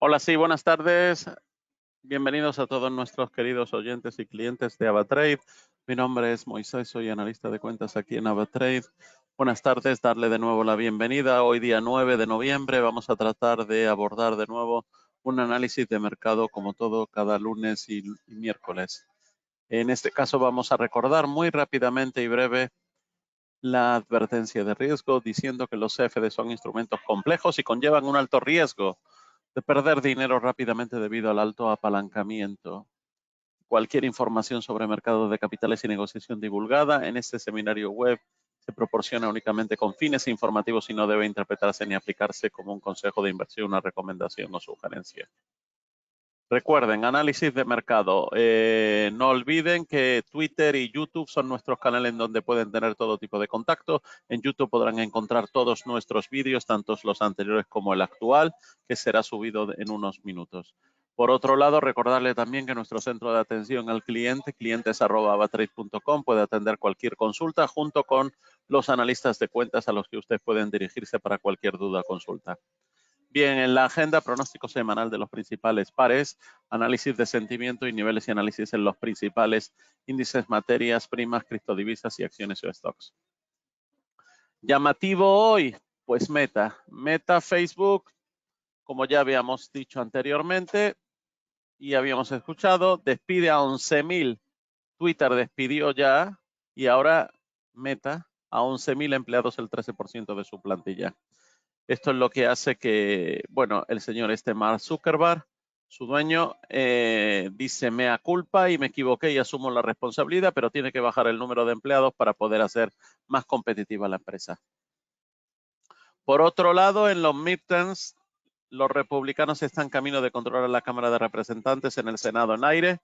Hola, sí, buenas tardes. Bienvenidos a todos nuestros queridos oyentes y clientes de AvaTrade. Mi nombre es Moisés, soy analista de cuentas aquí en AvaTrade. Buenas tardes, darle de nuevo la bienvenida. Hoy día 9 de noviembre vamos a tratar de abordar de nuevo un análisis de mercado como todo cada lunes y miércoles. En este caso vamos a recordar muy rápidamente y breve la advertencia de riesgo diciendo que los CFD son instrumentos complejos y conllevan un alto riesgo de perder dinero rápidamente debido al alto apalancamiento. Cualquier información sobre mercados de capitales y negociación divulgada en este seminario web se proporciona únicamente con fines informativos y no debe interpretarse ni aplicarse como un consejo de inversión, una recomendación o sugerencia. Recuerden, análisis de mercado. No olviden que Twitter y YouTube son nuestros canales en donde pueden tener todo tipo de contacto. En YouTube podrán encontrar todos nuestros vídeos, tanto los anteriores como el actual, que será subido en unos minutos. Por otro lado, recordarle también que nuestro centro de atención al cliente, clientes@avatrade.com, puede atender cualquier consulta junto con los analistas de cuentas a los que ustedes pueden dirigirse para cualquier duda o consulta. Bien, en la agenda, pronóstico semanal de los principales pares, análisis de sentimiento y niveles y análisis en los principales índices, materias primas, criptodivisas y acciones o stocks. Llamativo hoy, pues Meta. Meta, Facebook, como ya habíamos dicho anteriormente y habíamos escuchado, despide a 11,000. Twitter despidió ya y ahora Meta a 11,000 empleados, el 13% de su plantilla. Esto es lo que hace que, bueno, el señor Mark Zuckerberg, su dueño, dice mea culpa y me equivoqué y asumo la responsabilidad, pero tiene que bajar el número de empleados para poder hacer más competitiva la empresa. Por otro lado, en los midterms, los republicanos están en camino de controlar la Cámara de Representantes, en el Senado en aire.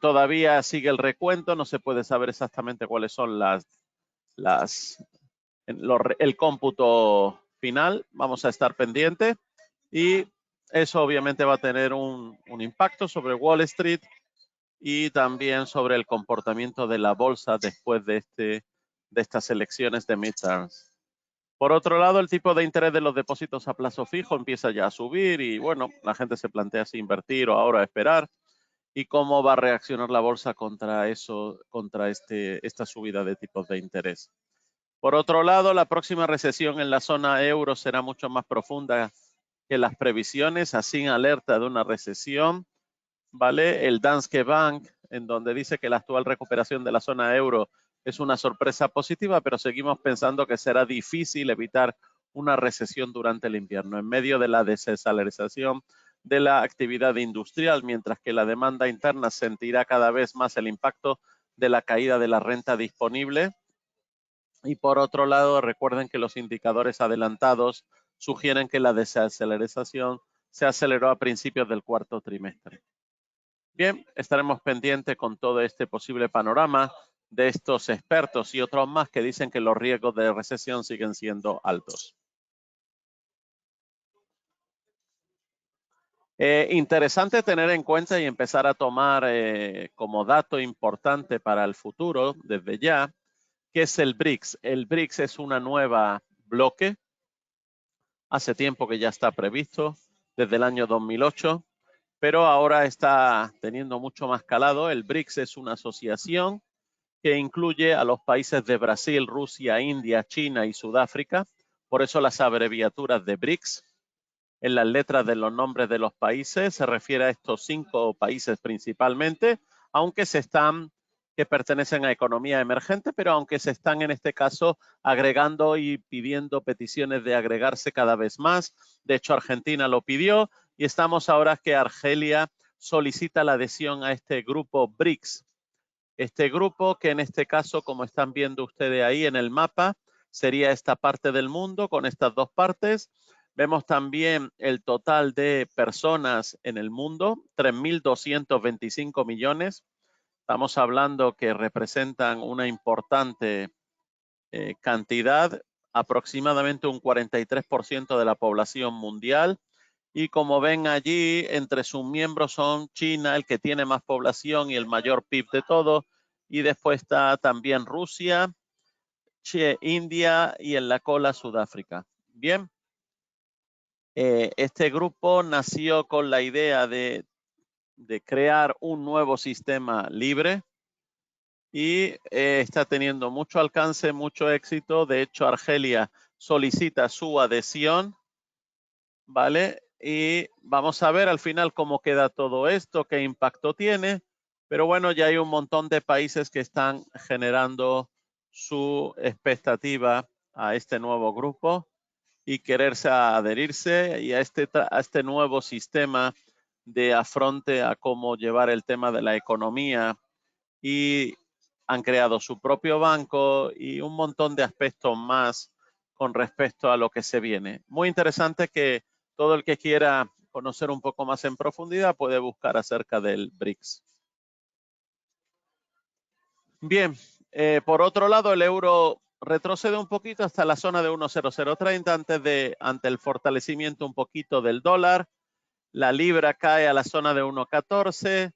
Todavía sigue el recuento, no se puede saber exactamente cuáles son el cómputo final. Vamos a estar pendientes y eso obviamente va a tener un impacto sobre Wall Street y también sobre el comportamiento de la bolsa después de estas elecciones de midterms. Por otro lado, el tipo de interés de los depósitos a plazo fijo empieza ya a subir y bueno, la gente se plantea si invertir o ahora esperar y cómo va a reaccionar la bolsa contra eso, contra esta subida de tipos de interés. Por otro lado, la próxima recesión en la zona euro será mucho más profunda que las previsiones, así alerta de una recesión, ¿vale? El Danske Bank, en donde dice que la actual recuperación de la zona euro es una sorpresa positiva, pero seguimos pensando que será difícil evitar una recesión durante el invierno, en medio de la desaceleración de la actividad industrial, mientras que la demanda interna sentirá cada vez más el impacto de la caída de la renta disponible. Y por otro lado, recuerden que los indicadores adelantados sugieren que la desaceleración se aceleró a principios del cuarto trimestre. Bien, estaremos pendientes con todo este posible panorama de estos expertos y otros más que dicen que los riesgos de recesión siguen siendo altos. Interesante tener en cuenta y empezar a tomar como dato importante para el futuro, desde ya, que es el BRICS. El BRICS es una nueva bloque. Hace tiempo que ya está previsto, desde el año 2008, pero ahora está teniendo mucho más calado. El BRICS es una asociación que incluye a los países de Brasil, Rusia, India, China y Sudáfrica. Por eso las abreviaturas de BRICS. En las letras de los nombres de los países se refiere a estos 5 países principalmente, aunque que pertenecen a economía emergente, pero aunque se están en este caso agregando y pidiendo peticiones de agregarse cada vez más. De hecho, Argentina lo pidió y estamos ahora que Argelia solicita la adhesión a este grupo BRICS. Este grupo que en este caso, como están viendo ustedes ahí en el mapa, sería esta parte del mundo con estas dos partes. Vemos también el total de personas en el mundo, 3.225 millones. Estamos hablando que representan una importante cantidad, aproximadamente un 43% de la población mundial. Y como ven allí, entre sus miembros son China, el que tiene más población y el mayor PIB de todo. Y después está también Rusia, India y en la cola Sudáfrica. Bien. Este grupo nació con la idea de crear un nuevo sistema libre y está teniendo mucho alcance, mucho éxito. De hecho, Argelia solicita su adhesión, ¿vale? Y vamos a ver al final cómo queda todo esto, qué impacto tiene. Pero bueno, ya hay un montón de países que están generando su expectativa a este nuevo grupo y quererse adherirse y a este nuevo sistema de afronte a cómo llevar el tema de la economía, y han creado su propio banco y un montón de aspectos más con respecto a lo que se viene. Muy interesante, que todo el que quiera conocer un poco más en profundidad puede buscar acerca del BRICS. Bien, por otro lado, el euro retrocede un poquito hasta la zona de 1.0030 ante el fortalecimiento un poquito del dólar. La libra cae a la zona de 1.14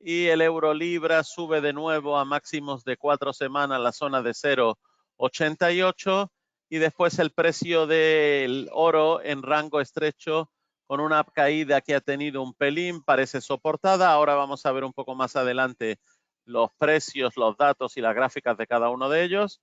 y el euro libra sube de nuevo a máximos de 4 semanas a la zona de 0.88, y después el precio del oro en rango estrecho con una caída que ha tenido un pelín, parece soportada. Ahora vamos a ver un poco más adelante los precios, los datos y las gráficas de cada uno de ellos.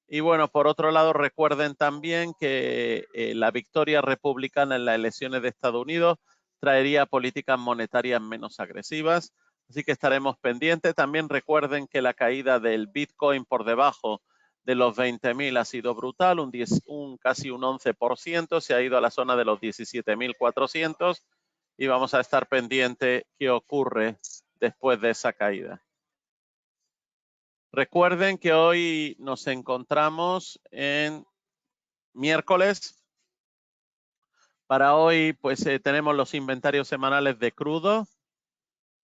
Y bueno, por otro lado, recuerden también que la victoria republicana en las elecciones de Estados Unidos traería políticas monetarias menos agresivas, así que estaremos pendientes. También recuerden que la caída del Bitcoin por debajo de los 20.000 ha sido brutal, casi un 11%, se ha ido a la zona de los 17.400 y vamos a estar pendientes qué ocurre después de esa caída. Recuerden que hoy nos encontramos en miércoles. Para hoy, pues tenemos los inventarios semanales de crudo,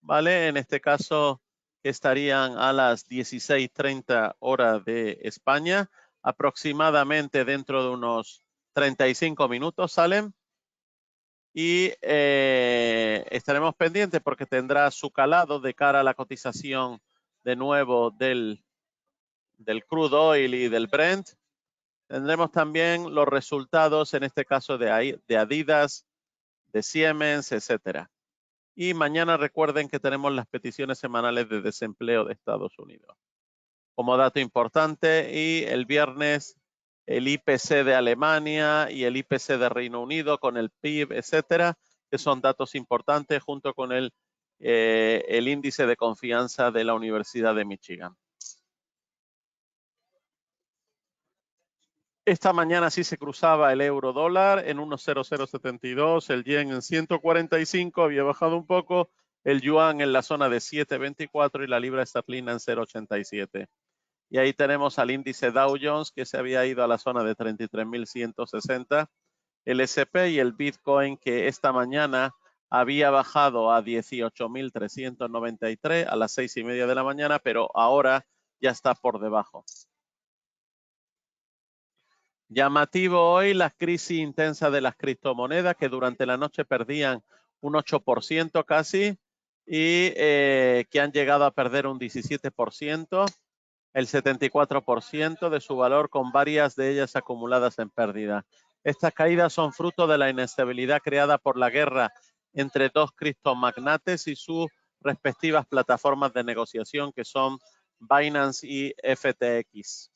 ¿vale? En este caso estarían a las 16:30 horas de España, aproximadamente dentro de unos 35 minutos salen. Y estaremos pendientes porque tendrá su calado de cara a la cotización de nuevo del crude oil y del Brent. Tendremos también los resultados, en este caso de Adidas, de Siemens, etcétera. Y mañana recuerden que tenemos las peticiones semanales de desempleo de Estados Unidos como dato importante, y el viernes el IPC de Alemania y el IPC de Reino Unido con el PIB, etcétera, que son datos importantes, junto con el índice de confianza de la Universidad de Michigan. Esta mañana sí se cruzaba el euro dólar en 1.0072, el yen en 145, había bajado un poco, el yuan en la zona de 7.24 y la libra esterlina en 0.87. Y ahí tenemos al índice Dow Jones, que se había ido a la zona de 33.160, el S&P y el Bitcoin, que esta mañana había bajado a 18.393 a las 6:30 de la mañana, pero ahora ya está por debajo. Llamativo hoy la crisis intensa de las criptomonedas, que durante la noche perdían un 8% casi, y que han llegado a perder un 17%, el 74% de su valor, con varias de ellas acumuladas en pérdida. Estas caídas son fruto de la inestabilidad creada por la guerra entre dos criptomagnates y sus respectivas plataformas de negociación, que son Binance y FTX.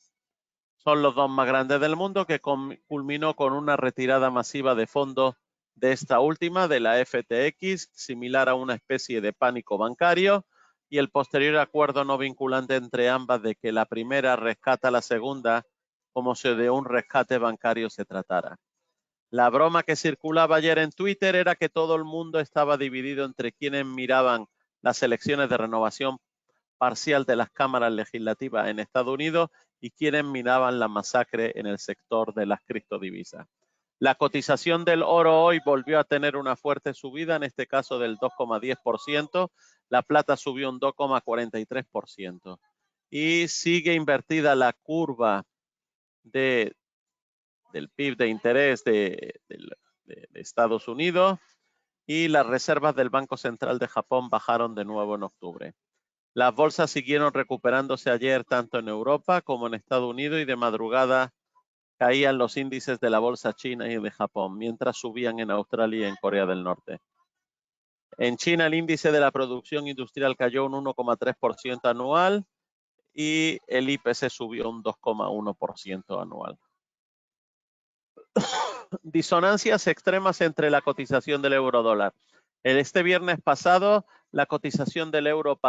Son los dos más grandes del mundo, que culminó con una retirada masiva de fondos de esta última, de la FTX, similar a una especie de pánico bancario, y el posterior acuerdo no vinculante entre ambas de que la primera rescata a la segunda como si de un rescate bancario se tratara. La broma que circulaba ayer en Twitter era que todo el mundo estaba dividido entre quienes miraban las elecciones de renovación parcial de las cámaras legislativas en Estados Unidos y quienes miraban la masacre en el sector de las criptodivisas. La cotización del oro hoy volvió a tener una fuerte subida, en este caso del 2,10%. La plata subió un 2,43%. Y sigue invertida la curva del PIB de interés de Estados Unidos, y las reservas del Banco Central de Japón bajaron de nuevo en octubre. Las bolsas siguieron recuperándose ayer tanto en Europa como en Estados Unidos, y de madrugada caían los índices de la bolsa china y de Japón, mientras subían en Australia y en Corea del Norte. En China, el índice de la producción industrial cayó un 1,3% anual y el IPC subió un 2,1% anual. Disonancias extremas entre la cotización del euro dólar. Este viernes pasado, la cotización del euro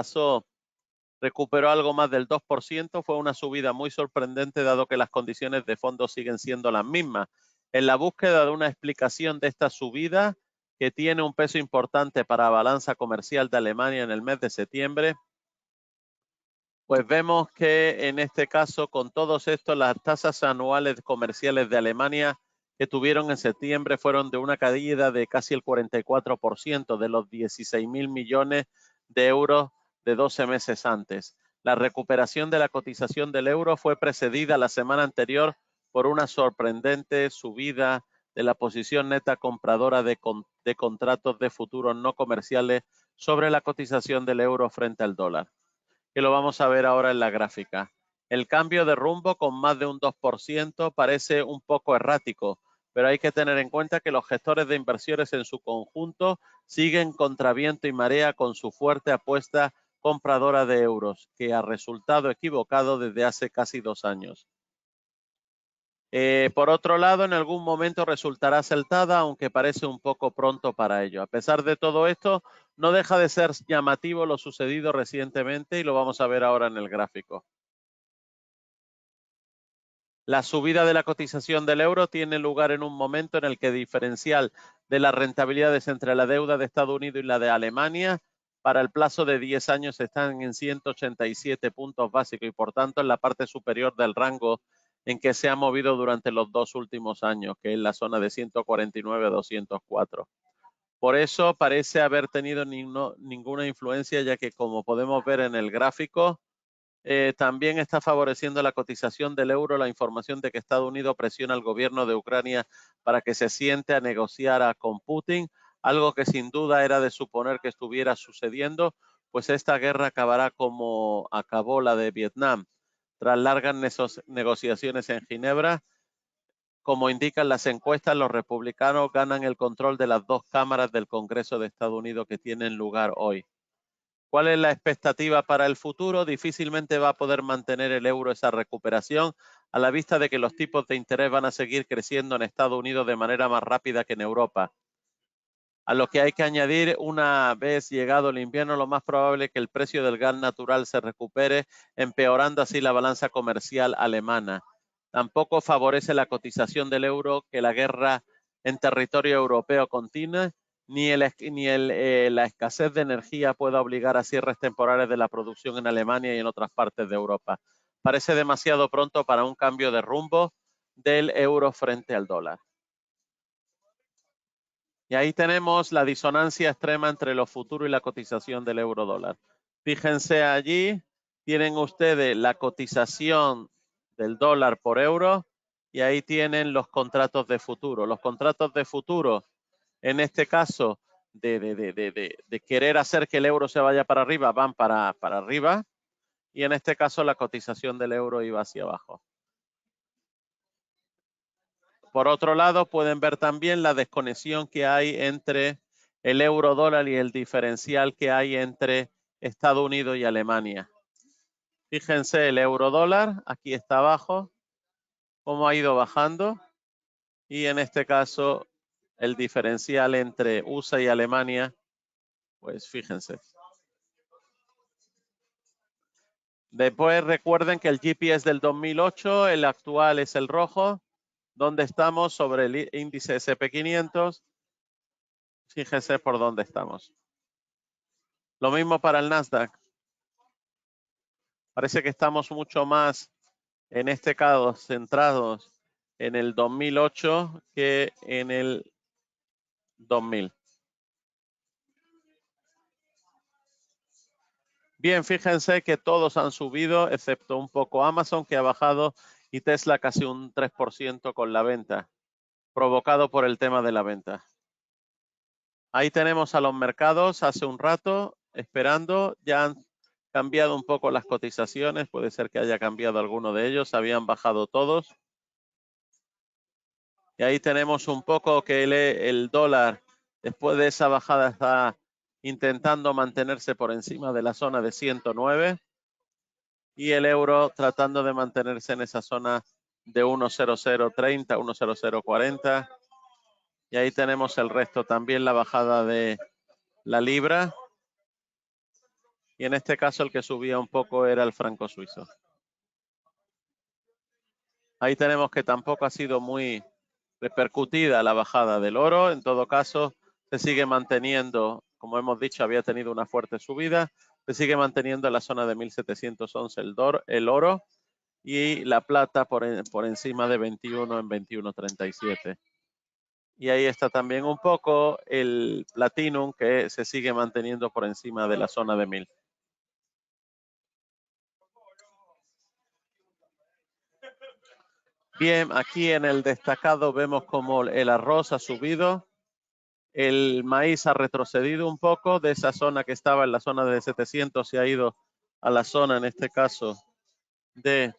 recuperó algo más del 2%. Fue una subida muy sorprendente dado que las condiciones de fondo siguen siendo las mismas. En la búsqueda de una explicación de esta subida, que tiene un peso importante para la balanza comercial de Alemania en el mes de septiembre, pues vemos que en este caso, con todos estos, las tasas anuales comerciales de Alemania que tuvieron en septiembre fueron de una caída de casi el 44% de los 16.000 millones de euros de 12 meses antes. La recuperación de la cotización del euro fue precedida la semana anterior por una sorprendente subida de la posición neta compradora de contratos de futuros no comerciales sobre la cotización del euro frente al dólar, que lo vamos a ver ahora en la gráfica. El cambio de rumbo con más de un 2% parece un poco errático, pero hay que tener en cuenta que los gestores de inversiones en su conjunto siguen contra viento y marea con su fuerte apuesta compradora de euros, que ha resultado equivocado desde hace casi 2 años. Por otro lado, en algún momento resultará acertada, aunque parece un poco pronto para ello. A pesar de todo esto, no deja de ser llamativo lo sucedido recientemente y lo vamos a ver ahora en el gráfico. La subida de la cotización del euro tiene lugar en un momento en el que el diferencial de las rentabilidades entre la deuda de Estados Unidos y la de Alemania para el plazo de 10 años están en 187 puntos básicos y por tanto en la parte superior del rango en que se ha movido durante los 2 últimos años, que es la zona de 149 a 204. Por eso parece haber tenido ninguna influencia, ya que como podemos ver en el gráfico, también está favoreciendo la cotización del euro la información de que Estados Unidos presiona al gobierno de Ucrania para que se siente a negociar con Putin, algo que sin duda era de suponer que estuviera sucediendo, pues esta guerra acabará como acabó la de Vietnam, tras largas negociaciones en Ginebra. Como indican las encuestas, los republicanos ganan el control de las 2 cámaras del Congreso de Estados Unidos que tienen lugar hoy. ¿Cuál es la expectativa para el futuro? Difícilmente va a poder mantener el euro esa recuperación a la vista de que los tipos de interés van a seguir creciendo en Estados Unidos de manera más rápida que en Europa. A lo que hay que añadir, una vez llegado el invierno, lo más probable es que el precio del gas natural se recupere, empeorando así la balanza comercial alemana. Tampoco favorece la cotización del euro que la guerra en territorio europeo continúe, ni la escasez de energía pueda obligar a cierres temporales de la producción en Alemania y en otras partes de Europa. Parece demasiado pronto para un cambio de rumbo del euro frente al dólar. Y ahí tenemos la disonancia extrema entre lo futuro y la cotización del euro dólar. Fíjense allí, tienen ustedes la cotización del dólar por euro y ahí tienen los contratos de futuro. Los contratos de futuro, en este caso, de querer hacer que el euro se vaya para arriba, van para arriba. Y en este caso la cotización del euro iba hacia abajo. Por otro lado, pueden ver también la desconexión que hay entre el euro dólar y el diferencial que hay entre Estados Unidos y Alemania. Fíjense el euro dólar, aquí está abajo, cómo ha ido bajando. Y en este caso, el diferencial entre USA y Alemania, pues fíjense. Después recuerden que el GP es del 2008, el actual es el rojo, donde estamos sobre el índice SP500. Fíjense por dónde estamos. Lo mismo para el Nasdaq. Parece que estamos mucho más, en este caso, centrados en el 2008 que en el 2000. Bien, fíjense que todos han subido, excepto un poco Amazon, que ha bajado, y Tesla casi un 3% con la venta, provocado por el tema de la venta. Ahí tenemos a los mercados hace un rato, esperando. Ya han cambiado un poco las cotizaciones, puede ser que haya cambiado alguno de ellos, habían bajado todos. Y ahí tenemos un poco que el dólar, después de esa bajada, está intentando mantenerse por encima de la zona de 109. Y el euro tratando de mantenerse en esa zona de 1.0030, 1.0040. Y ahí tenemos el resto, también la bajada de la libra. Y en este caso el que subía un poco era el franco suizo. Ahí tenemos que tampoco ha sido muy repercutida la bajada del oro. En todo caso, se sigue manteniendo, como hemos dicho, había tenido una fuerte subida. Se sigue manteniendo en la zona de 1.711 el oro y la plata por encima de 21 en 21.37. Y ahí está también un poco el platinum que se sigue manteniendo por encima de la zona de 1000. Bien, aquí en el destacado vemos como el arroz ha subido, el maíz ha retrocedido un poco de esa zona que estaba en la zona de 700, se ha ido a la zona, en este caso, de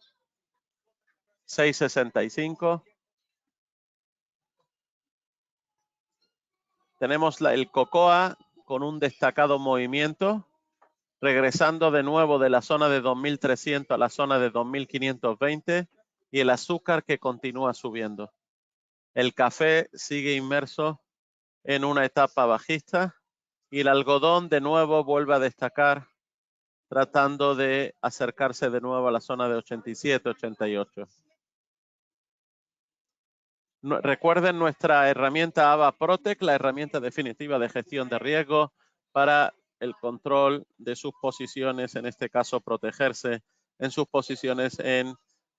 665. Tenemos el cocoa con un destacado movimiento, regresando de nuevo de la zona de 2.300 a la zona de 2.520 y el azúcar que continúa subiendo. El café sigue inmerso en una etapa bajista y el algodón de nuevo vuelve a destacar tratando de acercarse de nuevo a la zona de 87, 88. Recuerden nuestra herramienta AVA Protect, la herramienta definitiva de gestión de riesgo para el control de sus posiciones, en este caso protegerse en sus posiciones en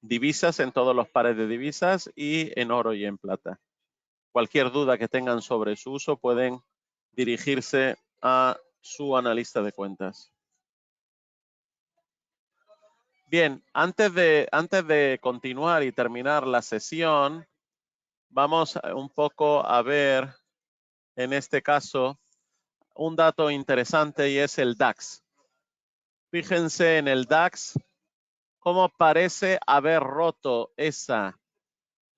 divisas, en todos los pares de divisas y en oro y en plata. Cualquier duda que tengan sobre su uso pueden dirigirse a su analista de cuentas. Bien, antes de continuar y terminar la sesión, vamos un poco a ver, en este caso, un dato interesante y es el DAX. Fíjense en el DAX cómo parece haber roto esa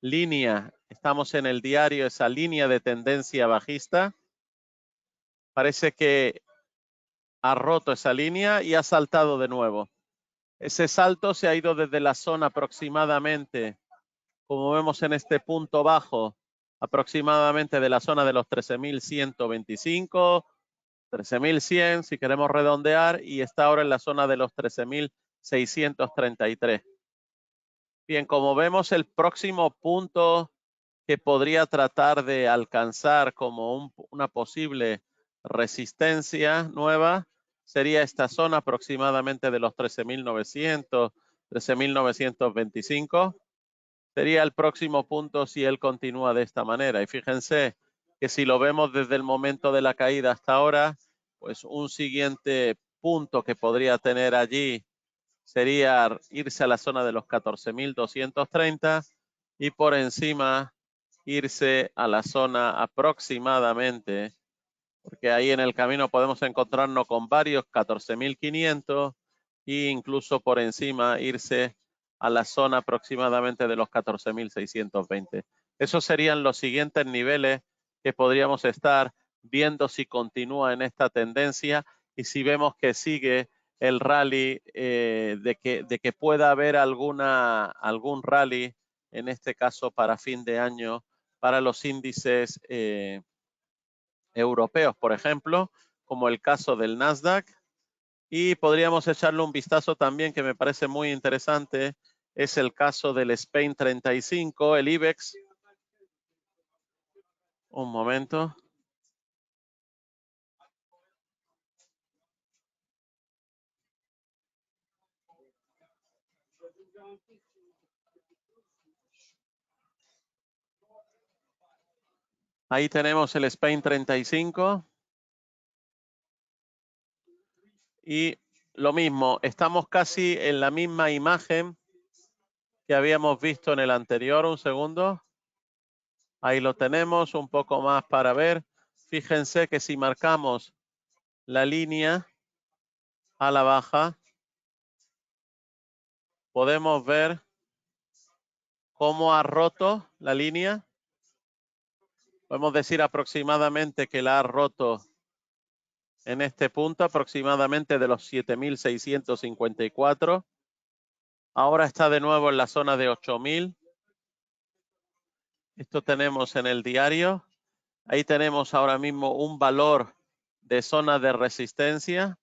línea. Estamos en el diario, esa línea de tendencia bajista. Parece que ha roto esa línea y ha saltado de nuevo. Ese salto se ha ido desde la zona aproximadamente, como vemos en este punto bajo, aproximadamente de la zona de los 13.125, 13.100 si queremos redondear, y está ahora en la zona de los 13.633. Bien, como vemos, el próximo punto que podría tratar de alcanzar como una posible resistencia nueva sería esta zona aproximadamente de los 13.900, 13.925. Sería el próximo punto si él continúa de esta manera. Y fíjense que si lo vemos desde el momento de la caída hasta ahora, pues un siguiente punto que podría tener allí sería irse a la zona de los 14.230 y por encima irse a la zona aproximadamente, porque ahí en el camino podemos encontrarnos con varios 14.500 e incluso por encima irse a la zona aproximadamente de los 14.620. Esos serían los siguientes niveles que podríamos estar viendo si continúa en esta tendencia y si vemos que sigue el rally, de que pueda haber algún rally, en este caso para fin de año, para los índices europeos, por ejemplo, como el caso del Nasdaq. Y podríamos echarle un vistazo también que me parece muy interesante, es el caso del Spain 35, el IBEX. Un momento. Ahí tenemos el Spain 35. Y lo mismo, estamos casi en la misma imagen que habíamos visto en el anterior. Un segundo. Ahí lo tenemos, un poco más para ver. Fíjense que si marcamos la línea a la baja, podemos ver cómo ha roto la línea Podemos decir aproximadamente que la ha roto en este punto, aproximadamente de los 7.654. Ahora está de nuevo en la zona de 8.000. Esto tenemos en el diario. Ahí tenemos ahora mismo un valor de zona de resistencia,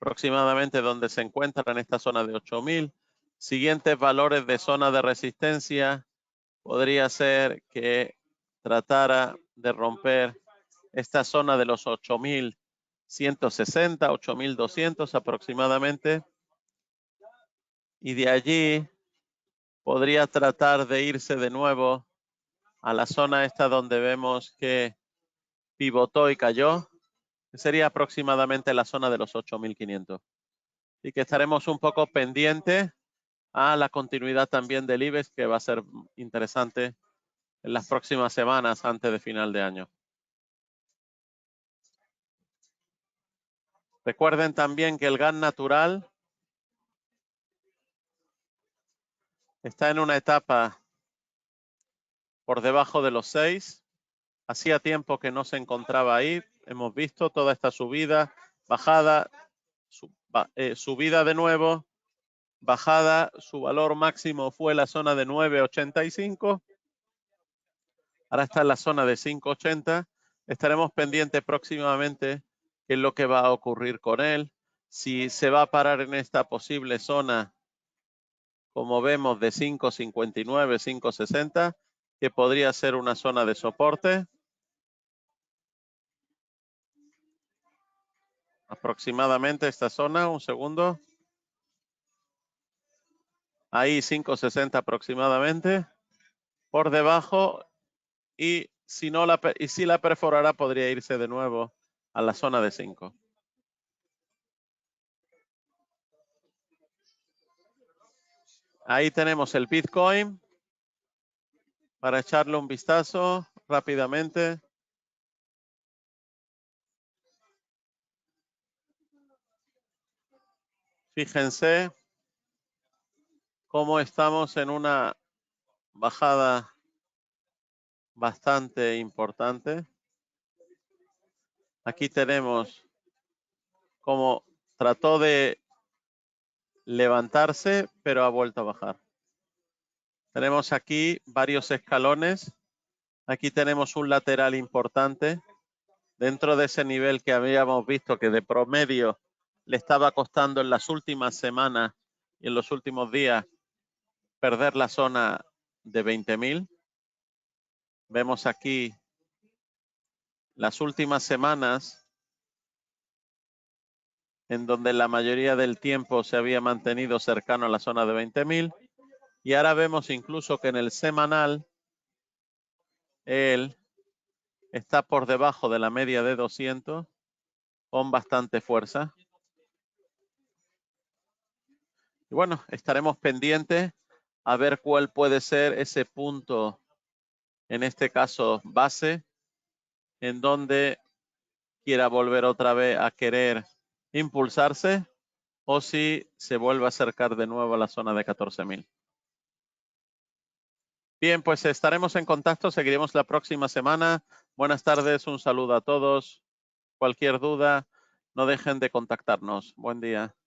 aproximadamente donde se encuentra en esta zona de 8.000. Siguientes valores de zona de resistencia podría ser que tratara de romper esta zona de los 8.160, 8.200 aproximadamente. Y de allí podría tratar de irse de nuevo a la zona esta donde vemos que pivotó y cayó, que sería aproximadamente la zona de los 8.500. Y que estaremos un poco pendientes a la continuidad también del IBEX, que va a ser interesante en las próximas semanas antes de final de año. Recuerden también que el gas natural está en una etapa por debajo de los 6. Hacía tiempo que no se encontraba ahí. Hemos visto toda esta subida, bajada, subida de nuevo, bajada. Su valor máximo fue la zona de 9.85. Ahora está en la zona de 5.80. Estaremos pendientes próximamente qué es lo que va a ocurrir con él. Si se va a parar en esta posible zona, como vemos, de 5.59, 5.60, que podría ser una zona de soporte. Aproximadamente esta zona, un segundo. Ahí 5.60 aproximadamente. Por debajo, y si la perforará, podría irse de nuevo a la zona de 5. Ahí tenemos el Bitcoin para echarle un vistazo rápidamente. Fíjense cómo estamos en una bajada bastante importante. Aquí tenemos cómo trató de levantarse, pero ha vuelto a bajar. Tenemos aquí varios escalones. Aquí tenemos un lateral importante dentro de ese nivel que habíamos visto que de promedio le estaba costando en las últimas semanas y en los últimos días perder la zona de 20.000. Vemos aquí las últimas semanas en donde la mayoría del tiempo se había mantenido cercano a la zona de 20.000. Y ahora vemos incluso que en el semanal él está por debajo de la media de 200 con bastante fuerza. Y bueno, estaremos pendientes a ver cuál puede ser ese punto, en este caso base, en donde quiera volver otra vez a querer impulsarse o si se vuelve a acercar de nuevo a la zona de 14.000. Bien, pues estaremos en contacto, seguiremos la próxima semana. Buenas tardes, un saludo a todos. Cualquier duda, no dejen de contactarnos. Buen día.